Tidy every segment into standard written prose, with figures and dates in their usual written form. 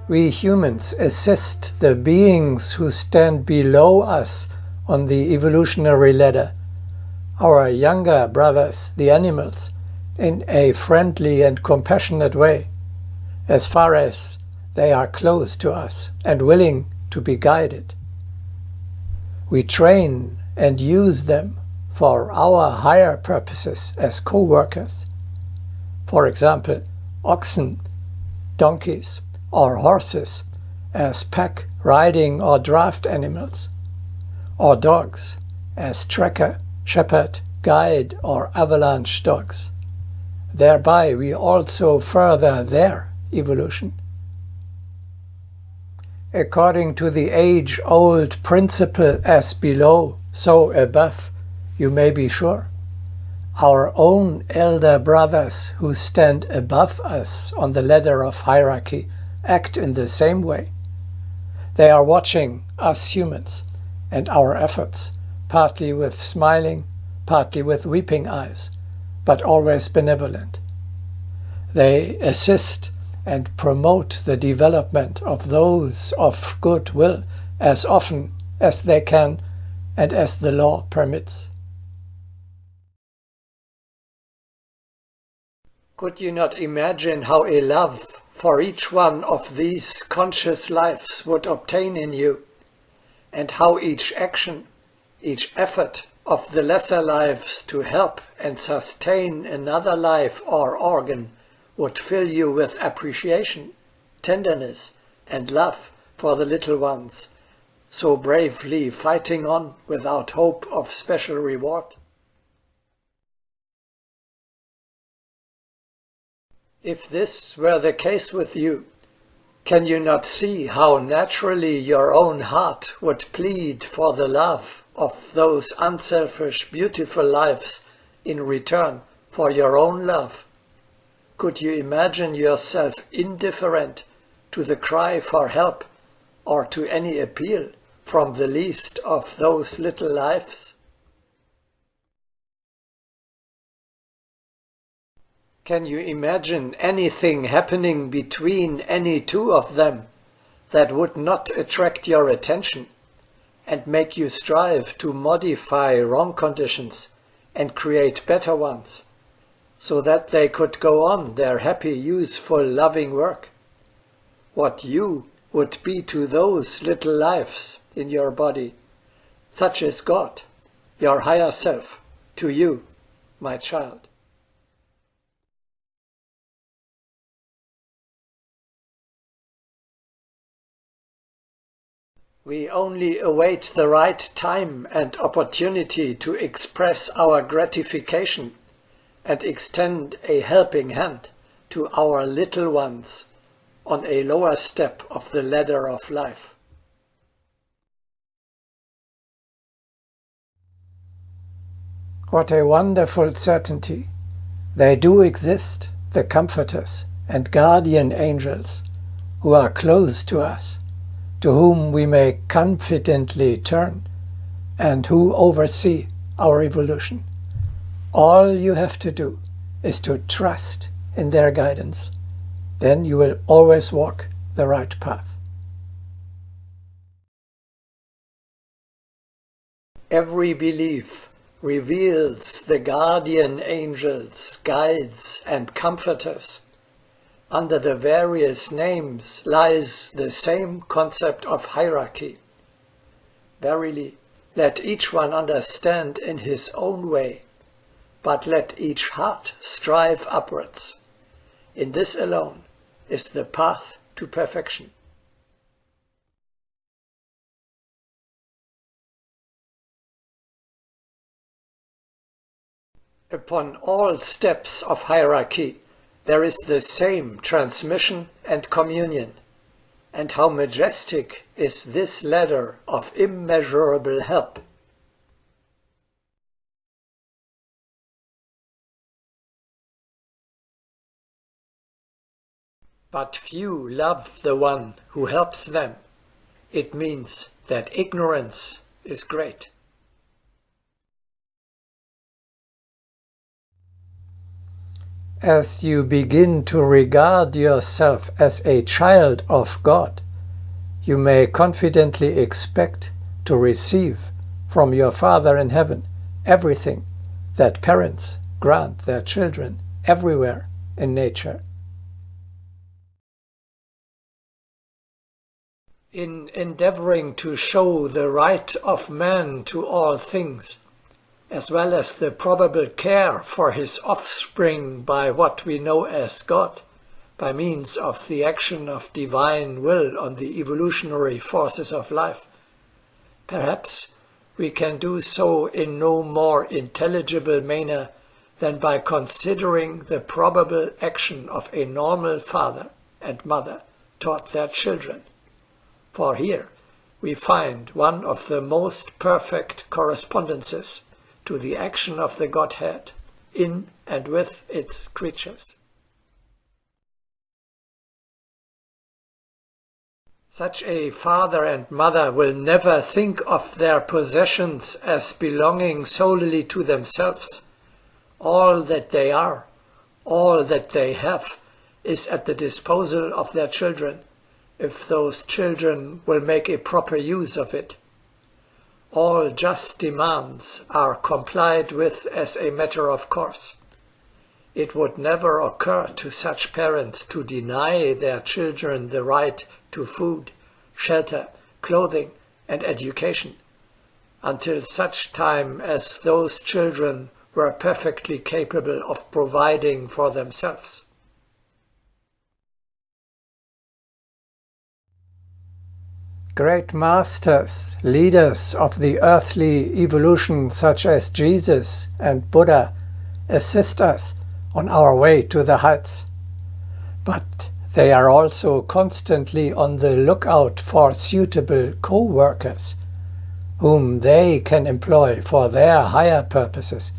We humans assist the beings who stand below us on the evolutionary ladder, our younger brothers, the animals, in a friendly and compassionate way, as far as they are close to us and willing to be guided. We train and use them for our higher purposes as co-workers. For example, oxen, donkeys, or horses as pack, riding or draft animals, or dogs as tracker, shepherd, guide or avalanche dogs. Thereby we also further their evolution. According to the age-old principle as below, so above, you may be sure, our own elder brothers who stand above us on the ladder of hierarchy act in the same way. They are watching us humans and our efforts, partly with smiling, partly with weeping eyes, but always benevolent. They assist and promote the development of those of good will as often as they can and as the law permits. Could you not imagine how a love for each one of these conscious lives would obtain in you, and how each action, each effort of the lesser lives to help and sustain another life or organ would fill you with appreciation, tenderness, and love for the little ones, so bravely fighting on without hope of special reward? If this were the case with you, can you not see how naturally your own heart would plead for the love of those unselfish, beautiful lives in return for your own love? Could you imagine yourself indifferent to the cry for help or to any appeal from the least of those little lives? Can you imagine anything happening between any two of them that would not attract your attention and make you strive to modify wrong conditions and create better ones, so that they could go on their happy, useful, loving work? What you would be to those little lives in your body, such is God, your higher self, to you, my child. We only await the right time and opportunity to express our gratification and extend a helping hand to our little ones on a lower step of the ladder of life. What a wonderful certainty! They do exist, the comforters and guardian angels, who are close to us, to whom we may confidently turn, and who oversee our evolution. All you have to do is to trust in their guidance. Then you will always walk the right path. Every belief reveals the guardian angels, guides, and comforters. Under the various names lies the same concept of hierarchy. Verily, let each one understand in his own way, but let each heart strive upwards. In this alone is the path to perfection. Upon all steps of hierarchy, there is the same transmission and communion. And how majestic is this ladder of immeasurable help! But few love the one who helps them. It means that ignorance is great. As you begin to regard yourself as a child of God, you may confidently expect to receive from your Father in heaven everything that parents grant their children everywhere in nature. In endeavoring to show the right of man to all things, as well as the probable care for his offspring by what we know as God, by means of the action of divine will on the evolutionary forces of life, perhaps we can do so in no more intelligible manner than by considering the probable action of a normal father and mother toward their children. For here we find one of the most perfect correspondences to the action of the Godhead in and with its creatures. Such a father and mother will never think of their possessions as belonging solely to themselves. All that they are, all that they have, is at the disposal of their children, if those children will make a proper use of it. All just demands are complied with as a matter of course. It would never occur to such parents to deny their children the right to food, shelter, clothing, and education, until such time as those children were perfectly capable of providing for themselves. Great masters, leaders of the earthly evolution such as Jesus and Buddha, assist us on our way to the heights. But they are also constantly on the lookout for suitable co-workers, whom they can employ for their higher purposes,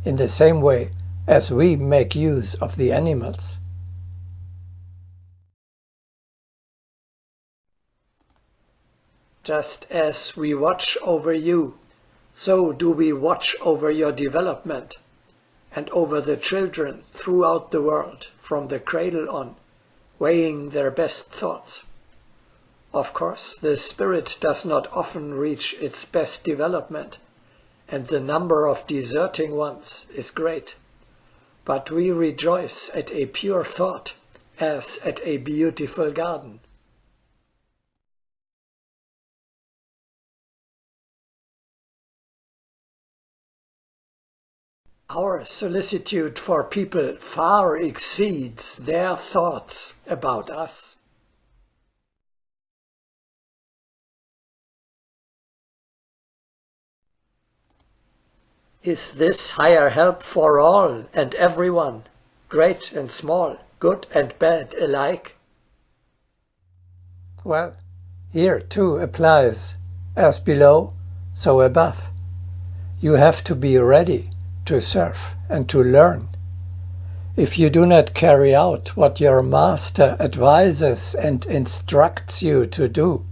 in the same way as we make use of the animals. Just as we watch over you, so do we watch over your development and over the children throughout the world from the cradle on, weighing their best thoughts. Of course, the spirit does not often reach its best development, and the number of deserting ones is great. But we rejoice at a pure thought as at a beautiful garden. Our solicitude for people far exceeds their thoughts about us. Is this higher help for all and everyone, great and small, good and bad alike? Well, here too applies, as below, so above. You have to be ready to serve and to learn. If you do not carry out what your master advises and instructs you to do,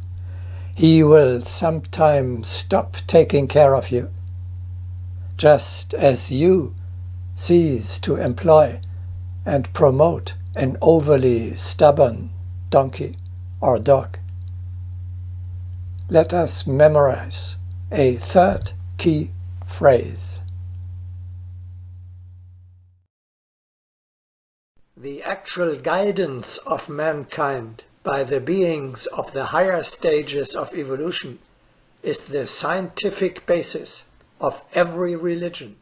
he will sometime stop taking care of you, just as you cease to employ and promote an overly stubborn donkey or dog. Let us memorize a third key phrase. The actual guidance of mankind by the beings of the higher stages of evolution is the scientific basis of every religion.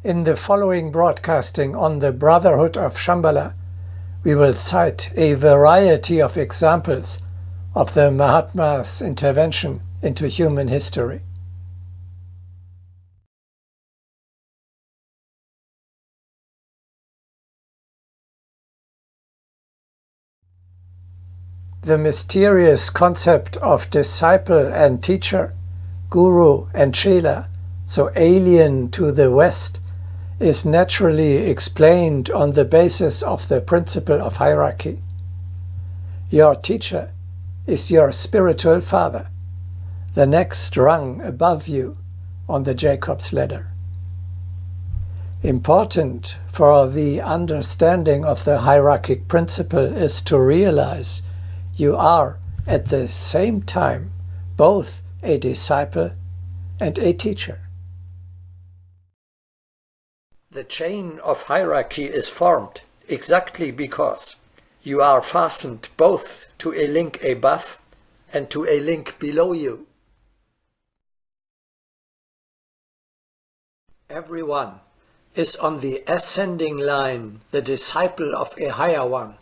In the following broadcasting on the Brotherhood of Shambhala, we will cite a variety of examples of the Mahatma's intervention into human history. The mysterious concept of disciple and teacher, guru and chela, so alien to the West, is naturally explained on the basis of the principle of hierarchy. Your teacher is your spiritual father, the next rung above you on the Jacob's ladder. Important for the understanding of the hierarchic principle is to realize you are at the same time both a disciple and a teacher. The chain of hierarchy is formed exactly because you are fastened both to a link above and to a link below you. Everyone is on the ascending line the disciple of a higher one,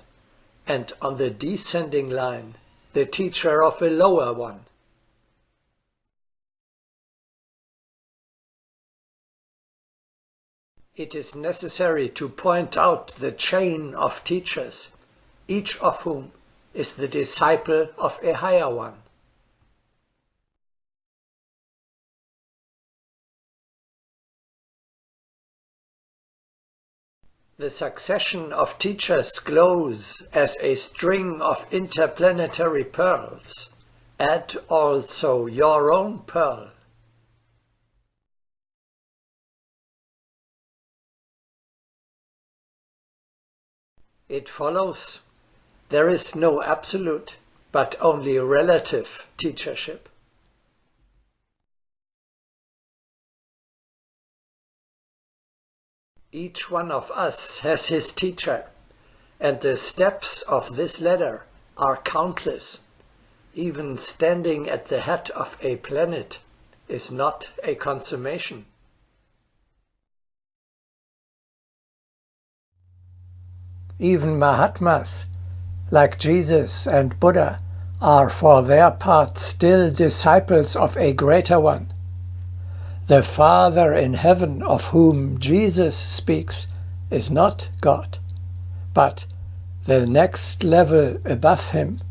and on the descending line the teacher of a lower one. It is necessary to point out the chain of teachers, each of whom is the disciple of a higher one. The succession of teachers glows as a string of interplanetary pearls. Add also your own pearl. It follows there is no absolute, but only relative teachership. Each one of us has his teacher, and the steps of this ladder are countless. Even standing at the head of a planet is not a consummation. Even Mahatmas, like Jesus and Buddha, are for their part still disciples of a greater one. The Father in heaven of whom Jesus speaks is not God, but the next level above him,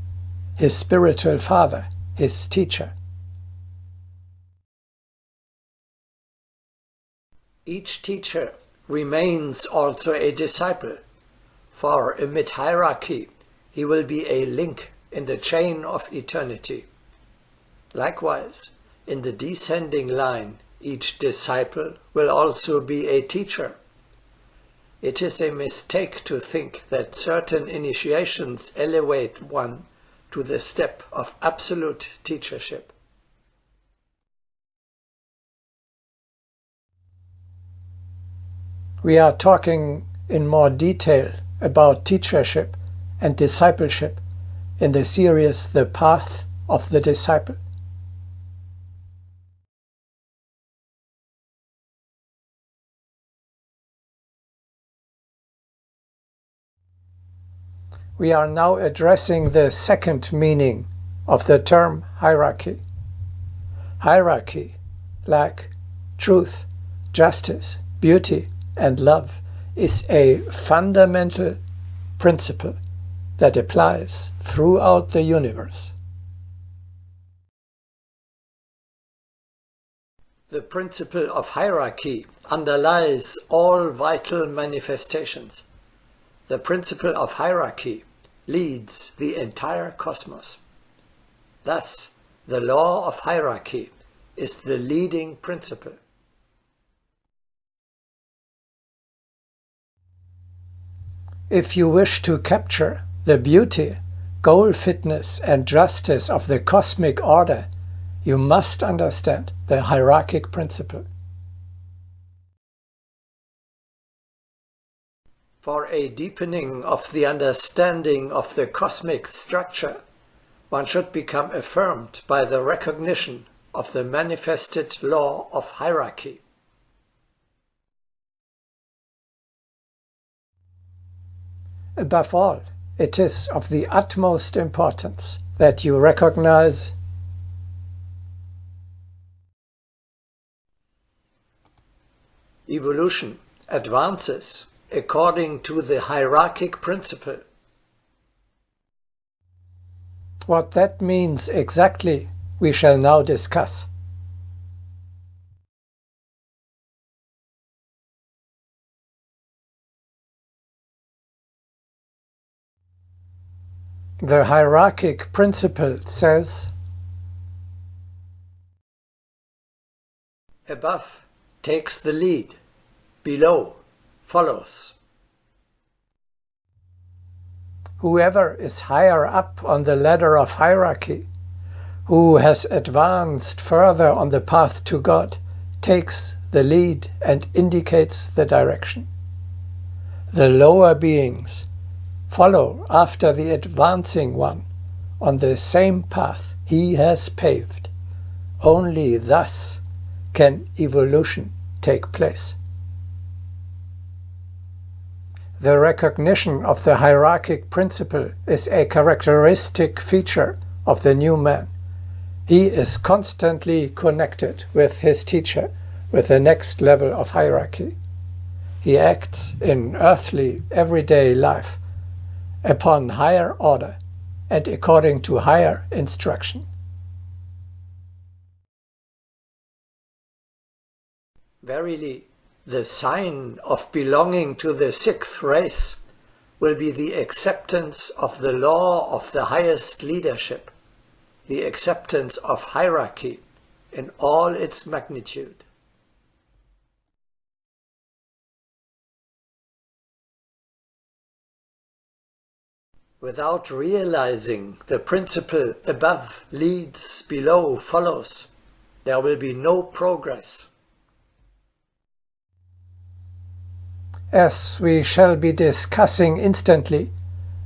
his spiritual father, his teacher. Each teacher remains also a disciple, for amid hierarchy he will be a link in the chain of eternity. Likewise, in the descending line, each disciple will also be a teacher. It is a mistake to think that certain initiations elevate one to the step of absolute teachership. We are talking in more detail about teachership and discipleship in the series The Path of the Disciple. We are now addressing the second meaning of the term hierarchy. Hierarchy, like truth, justice, beauty, and love, is a fundamental principle that applies throughout the universe. The principle of hierarchy underlies all vital manifestations. The principle of hierarchy leads the entire cosmos. Thus, the law of hierarchy is the leading principle. If you wish to capture the beauty, goal fitness, and justice of the cosmic order, you must understand the hierarchic principle. For a deepening of the understanding of the cosmic structure, one should become affirmed by the recognition of the manifested law of hierarchy. Above all, it is of the utmost importance that you recognize evolution advances according to the hierarchic principle. What that means exactly, we shall now discuss. The hierarchic principle says, above takes the lead, below follows. Whoever is higher up on the ladder of hierarchy, who has advanced further on the path to God, takes the lead and indicates the direction. The lower beings follow after the advancing one on the same path he has paved. Only thus can evolution take place. The recognition of the hierarchic principle is a characteristic feature of the new man. He is constantly connected with his teacher, with the next level of hierarchy. He acts in earthly, everyday life upon higher order and according to higher instruction. Verily, the sign of belonging to the sixth race will be the acceptance of the law of the highest leadership, the acceptance of hierarchy in all its magnitude. Without realizing the principle above leads, below follows, there will be no progress. As we shall be discussing instantly,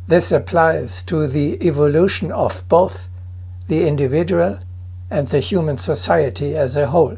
this applies to the evolution of both the individual and the human society as a whole.